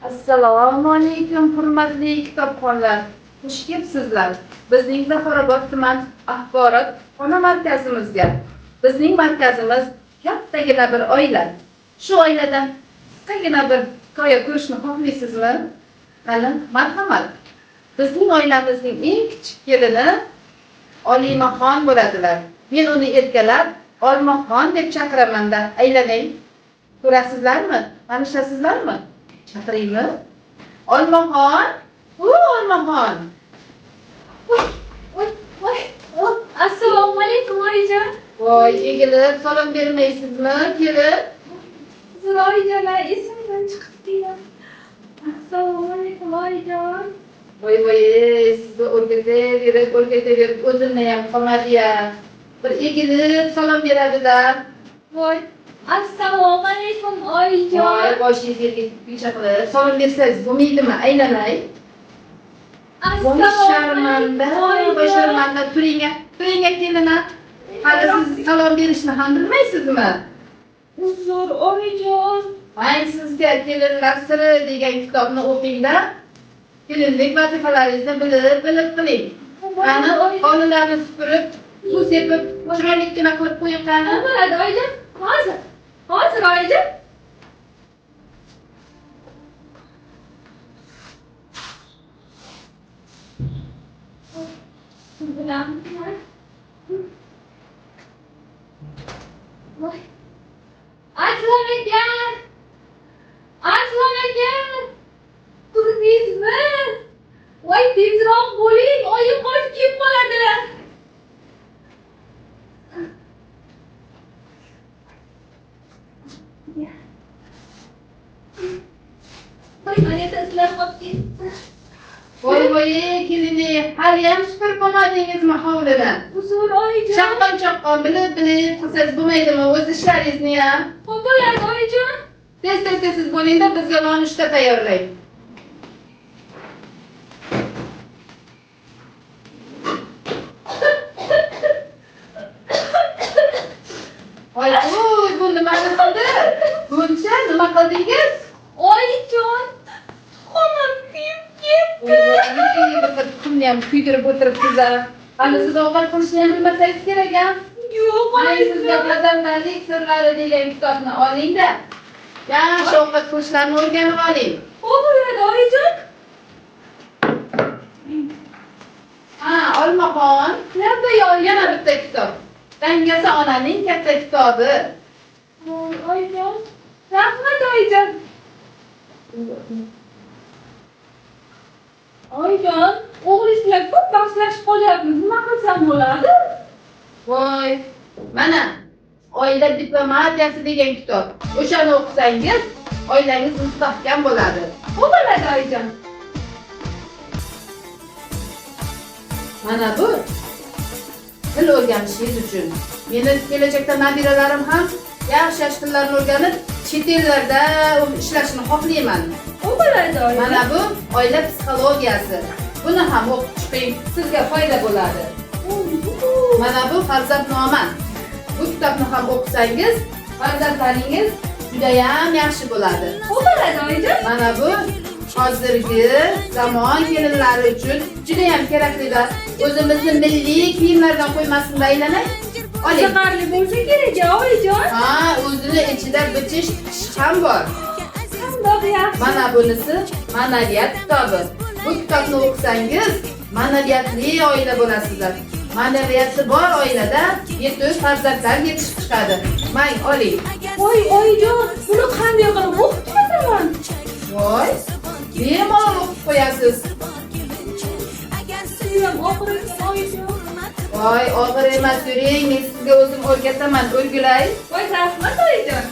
Assalomu alaykum, hurmatli kitobxonlar. Xush kelibsizlar. Bizning Zafarobod tuman axborot xona markazimizga. Bizning markazimiz kattagina bir oila. Shu oiladan qisqagina bir hikoya ko'rishni xohlaysizmi? Qani, marhamat. Bizning oilamizning eng kichik kelini Olimaxon bo'ladilar. Men uni erkalab Olmaxon deb chaqiraman-da. Aylanay. Ko'rasizlarmi? Tanishasizlarmi? Chaqiraymi? Olmaxon! Olmaxon! Voy. Assalomu alaykum oyijon. Voy, egilib salom bermaysizmi, kelib? Siz oyijonlar esimdan chiqibdi-ya. Assalomu alaykum oyijon. Voy, sizni o'rgataverib, o'zimni ham qolmadi-ya. Bir egilib salom beradi-da. Voy. Assalomu alaykum oyijon. Voy, boshingiz yerga picha qilib salom bersangiz bo'lmaydimi? Aylanay. Voy, sharmanda, turing kelina. Hali siz salom berishni ham bilmaysizmi? Uzr oyijon. Men sizga kelinlar siri degan kitobni o'qing-da. Kelinlik vazifalaringizni bilib qiling. Qani, hovlilarni supurib, suv sepib, chiroylikgina qilib qo'ying qani. Bo'ladi oyijon. Hozir oyijon. Aslan aka! Turdingizmi? Voy, tezroq bo'ling, oyim qochib kelib qoladilar. Voy, mana sizlar qolib ketdi. Voy, kelini, hali ham supurib qolmadingizmi hovlini? Uzr oyijon. Chaqqon bilib qilsangiz bo'lmaydimi o'z ishlaringizni ham? Bo'ladi oyijon. Tez bo'lingda bizga nonushta tayyorlang. Voy, bu nimani qildi? Buncha nima qildingiz? Oyijon, xonam kuyib ketdi. Tuxumni ham kuydirib o'tiribsiz-a. Hali siz ovqat qilishni ham bilmasangiz kerak-a? Yo'q, Mana sizga pazandalik sirlari degan kitobni oling-da. Yaxshi ovqat qilishlarni o'rganib oling. Bo'ladi oyijon. Olmaxon, nerda yana bitta kitob. Dangasa onaning katta kitobi. Voy, oyijon. Rahmat oyijon. Oyijon, o'g'lingizlar ko'p bahslashib qolyapmiz. Nima qilsam bo'ladi? Voy, mana oila diplomatiyasi degan kitob. O'shani o'qisangiz, oilangiz mustahkam bo'ladi. Bo'ladi oyijon. Mana bu til o'rganishingiz uchun. Meni kelajakda nabiralarim ham yaxshi tillarni o'rganib, chet ellarda ishlashni xohlayman. Bo'ladi oyijon. Mana bu oila psixologiyasi. Buni ham o'qib chiqing, sizga foyda bo'ladi. Mana bu farzandnoma. Bu kitobni ham o'qisangiz, farzandlaringiz juda ham yaxshi bo'ladi. Bo'ladi oyijon. Mana bu hozirgi zamon kelinlari uchun juda ham keraklidir. O'zimizni milliy kiyimlardan qo'ymasin aylanay. Oling. Qiziqarli bo'lsa kerak-a oyijon. O'zini ichida bichish ham bor. Qandoq yaxshi. Mana bunisi ma'naviyat kitobi. Bu kitobni o'qisangiz, ma'naviyatli oila bo'lasizlar. Ma'naviyati bor oilada yetuk farzandlar yetishib chiqadi. Mang, oling. Voy, oyijon, buni qanday qilib o'qib chiqaman? Voy, bemalol o'qib qo'yasiz. Suyam og'riqni oyijon. Voy, og'ir emas, yuring, men sizga o'zim o'rgataman, o'rgilay. Voy, rahmat oyijon.